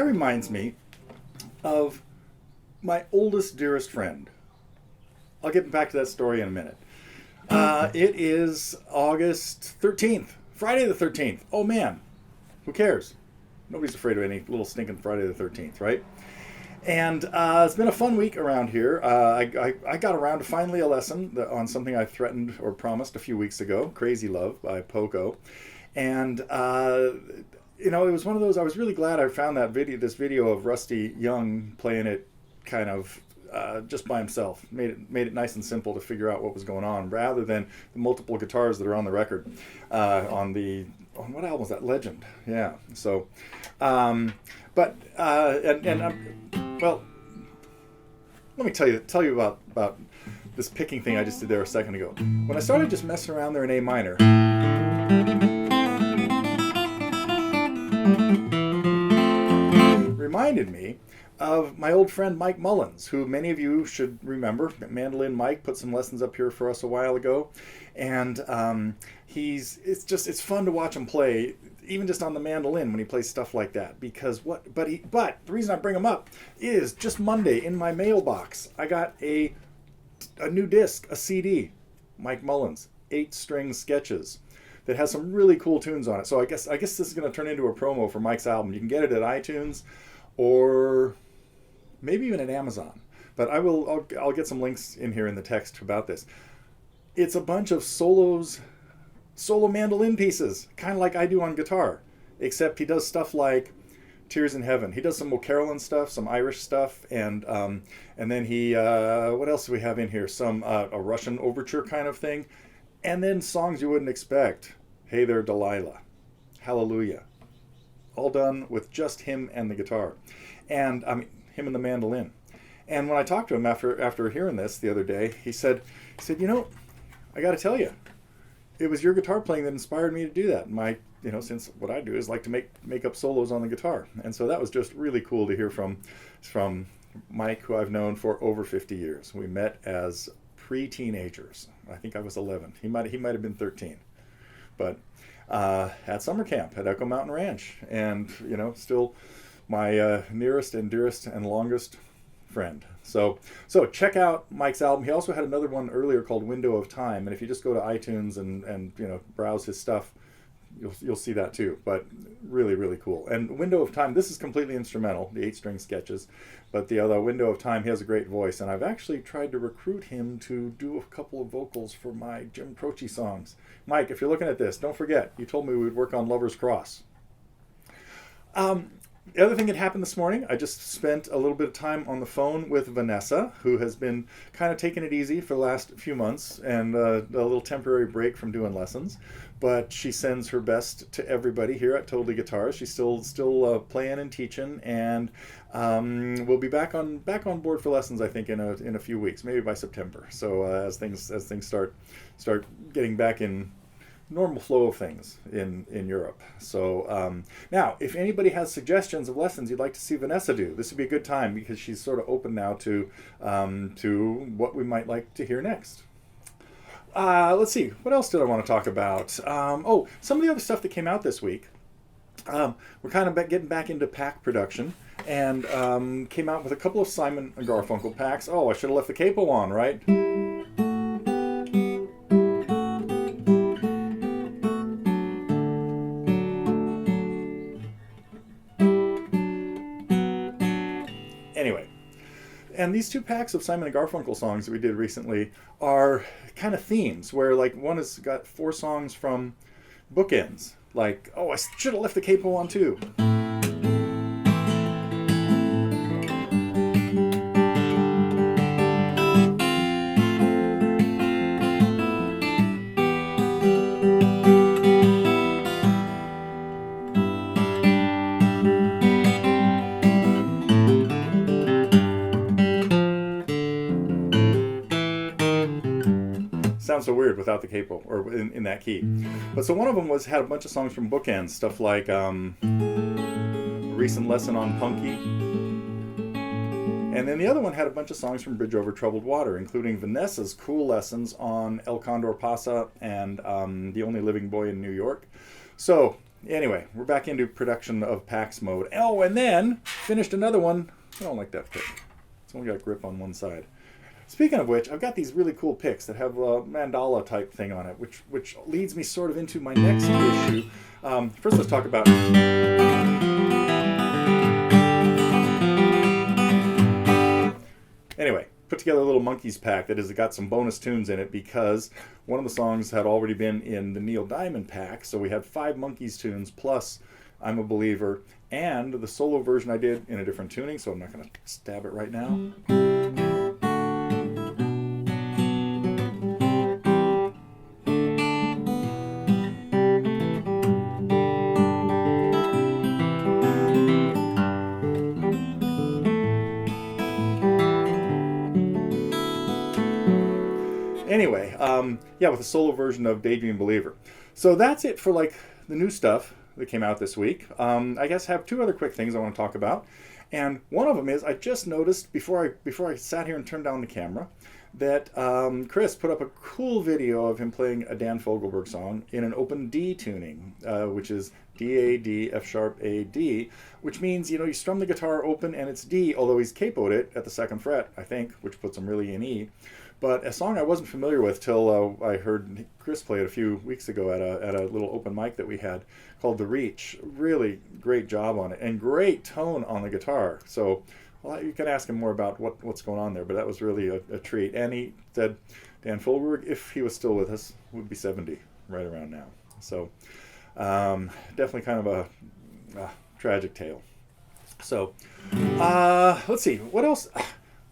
reminds me of my oldest, dearest friend. I'll get back to that story in a minute. It is August 13th, Friday the 13th. Oh man, who cares? Nobody's afraid of any little stinking Friday the 13th, right? And it's been a fun week around here. I got around to finally a lesson on something I threatened or promised a few weeks ago, Crazy Love by Poco. And, it was one of those, I was really glad I found this video of Rusty Young playing it kind of just by himself. Made it nice and simple to figure out what was going on, rather than the multiple guitars that are on the record on what album was that? Legend. Yeah. So, well, let me tell you about this picking thing I just did there a second ago. When I started just messing around there in A minor, reminded me of my old friend Mike Mullins, who many of you should remember. Mandolin Mike put some lessons up here for us a while ago, and it's fun to watch him play, even just on the mandolin when he plays stuff like that. Because but the reason I bring him up is just Monday in my mailbox I got a new disc, a CD, Mike Mullins 8-string sketches that has some really cool tunes on it. So I guess this is going to turn into a promo for Mike's album. You can get it at iTunes or maybe even at Amazon. But I'll get some links in here in the text about this. It's a bunch of solo mandolin pieces, kind of like I do on guitar, except he does stuff like Tears in Heaven. He does some O'Carolan stuff, some Irish stuff, and then he what else do we have in here? Some a Russian overture kind of thing, and then songs you wouldn't expect. Hey There Delilah, Hallelujah, all done with just him and the guitar, and him and the mandolin. And when I talked to him after hearing this the other day, he said, I got to tell you, it was your guitar playing that inspired me to do that. Since what I do is like to make up solos on the guitar, and so that was just really cool to hear from Mike, who I've known for over 50 years. We met as pre-teenagers. I think I was 11. He might have been 13, but at summer camp at Echo Mountain Ranch, and still my nearest and dearest and longest friend. So check out Mike's album. He also had another one earlier called Window of Time, and if you just go to iTunes and browse his stuff, you'll see that too. But really, really cool. And Window of Time, this is completely instrumental, the 8-string sketches, but the other Window of Time, he has a great voice, and I've actually tried to recruit him to do a couple of vocals for my Jim Croce songs. Mike, if you're looking at this, don't forget, you told me we would work on Lover's Cross. The other thing that happened this morning, I just spent a little bit of time on the phone with Vanessa, who has been kind of taking it easy for the last few months and a little temporary break from doing lessons. But she sends her best to everybody here at Totally Guitars. She's still playing and teaching, and we'll be back on board for lessons, I think, in a few weeks, maybe by September. So as things start getting back in normal flow of things in Europe. So now, if anybody has suggestions of lessons you'd like to see Vanessa do, this would be a good time, because she's sort of open now to what we might like to hear next. Let's see, what else did I want to talk about? Some of the other stuff that came out this week. We're kind of getting back into pack production, and came out with a couple of Simon Garfunkel packs. Oh, I should have left the capo on, right? Anyway, and these two packs of Simon & Garfunkel songs that we did recently are kind of themes, where like one has got 4 songs from bookends, like, oh, I should have left the capo on too. Sounds so weird without the capo, or in that key. But so one of them had a bunch of songs from bookends, stuff like a recent lesson on Punky, and then the other one had a bunch of songs from Bridge Over Troubled Water, including Vanessa's cool lessons on El Condor Pasa and The Only Living Boy in New York. So Anyway, we're back into production of Pax mode. Oh, and then finished another one. I don't like that pick. It's only got grip on one side. Speaking of which, I've got these really cool picks that have a mandala type thing on it, which leads me sort of into my next issue. First, let's talk about. Anyway, put together a little Monkees pack that has got some bonus tunes in it because one of the songs had already been in the Neil Diamond pack, so we had 5 Monkees tunes plus I'm a Believer and the solo version I did in a different tuning, so I'm not going to stab it right now. Anyway, yeah, with a solo version of Daydream Believer. So that's it for like the new stuff that came out this week. I guess I have 2 other quick things I want to talk about. And one of them is I just noticed before I sat here and turned down the camera that Chris put up a cool video of him playing a Dan Fogelberg song in an open D tuning, which is D-A-D, F-sharp, A-D, which means, you strum the guitar open and it's D, although he's capoed it at the 2nd fret, I think, which puts him really in E. But a song I wasn't familiar with till I heard Chris play it a few weeks ago at a little open mic that we had called The Reach. Really great job on it and great tone on the guitar. So you can ask him more about what's going on there, but that was really a treat. And he said Dan Fogelberg, if he was still with us, would be 70 right around now. So definitely kind of a tragic tale. So let's see, what else?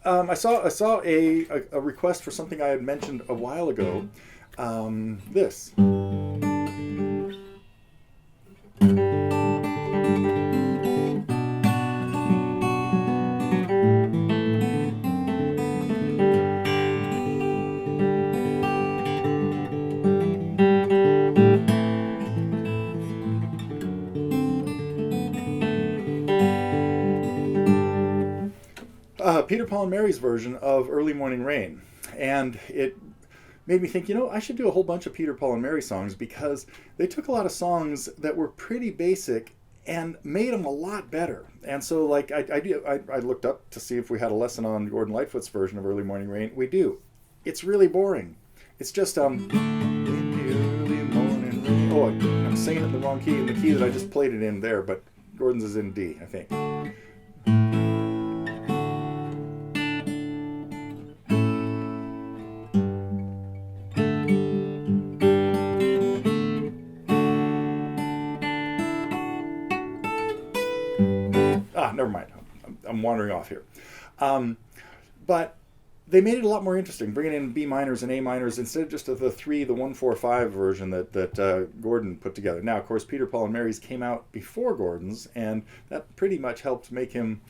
I saw a request for something I had mentioned a while ago. This. Peter, Paul, and Mary's version of Early Morning Rain. And it made me think, I should do a whole bunch of Peter, Paul, and Mary songs because they took a lot of songs that were pretty basic and made them a lot better. And so, like, I looked up to see if we had a lesson on Gordon Lightfoot's version of Early Morning Rain. We do. It's really boring. It's just, in the early morning rain. Oh, I'm singing it in the wrong key, in the key that I just played it in there, but Gordon's is in D, I think. Never mind. I'm wandering off here. But they made it a lot more interesting, bringing in B minors and A minors instead of just the 1-4-5 version that Gordon put together. Now, of course, Peter, Paul, and Mary's came out before Gordon's, and that pretty much helped make him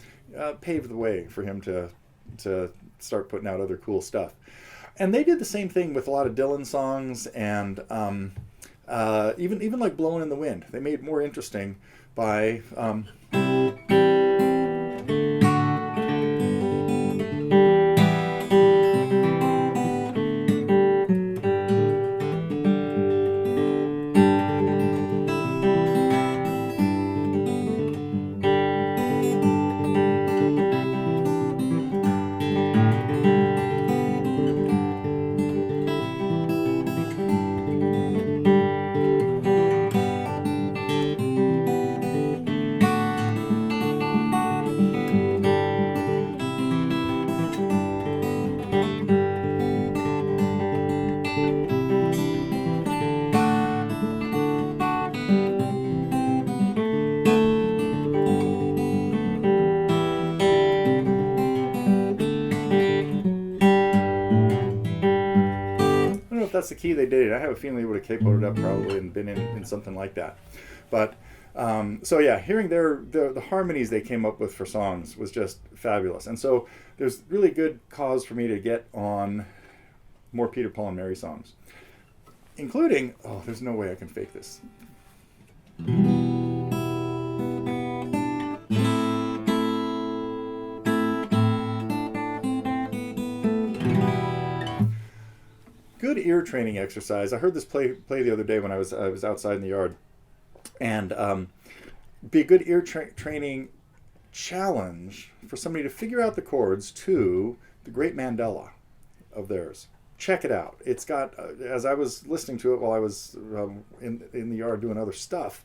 pave the way for him to start putting out other cool stuff. And they did the same thing with a lot of Dylan songs and even like Blowin' in the Wind. They made it more interesting by... that's the key they did it. I have a feeling they would have capoed it up probably and been in something like that. But so yeah, hearing the harmonies they came up with for songs was just fabulous. And so there's really good cause for me to get on more Peter, Paul, and Mary songs, including, there's no way I can fake this. Good ear training exercise. I heard this play the other day when I was outside in the yard. And be a good ear training challenge for somebody to figure out the chords to the Great Mandela of theirs. Check it out. It's got, as I was listening to it while I was in the yard doing other stuff,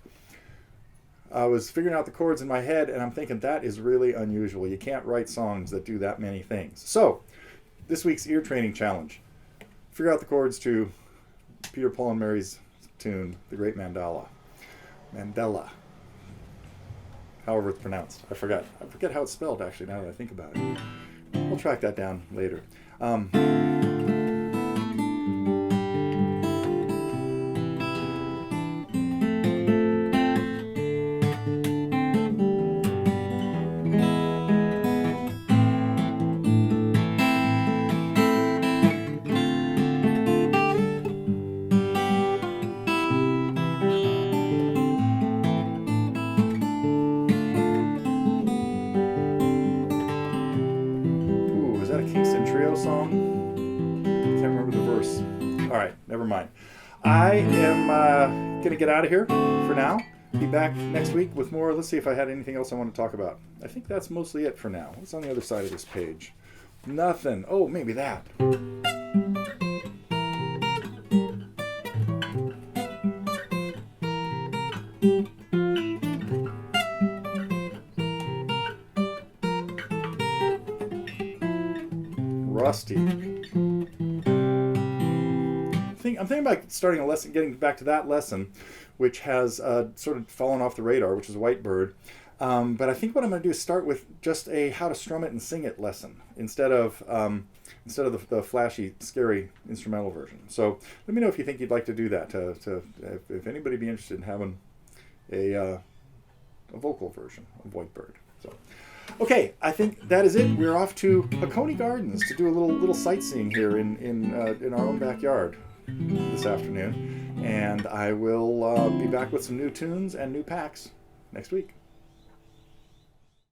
I was figuring out the chords in my head, and I'm thinking that is really unusual. You can't write songs that do that many things. So, this week's ear training challenge. Figure out the chords to Peter, Paul, and Mary's tune, The Great Mandela. Mandela. However it's pronounced. I forget how it's spelled, actually, now that I think about it. We'll track that down later. Song. Can't remember the verse. All right, never mind. I am going to get out of here for now. Be back next week with more. Let's see if I had anything else I want to talk about. I think that's mostly it for now. What's on the other side of this page? Nothing. Oh, maybe that. Rusty. I'm thinking about starting a lesson, getting back to that lesson, which has sort of fallen off the radar, which is Whitebird. But I think what I'm going to do is start with just a how to strum it and sing it lesson instead of the flashy, scary instrumental version. So let me know if you think you'd like to do that. If anybody be interested in having a vocal version of Whitebird. So. Okay, I think that is it. We're off to Hakone Gardens to do a little sightseeing here in our own backyard this afternoon, and I will be back with some new tunes and new packs next week.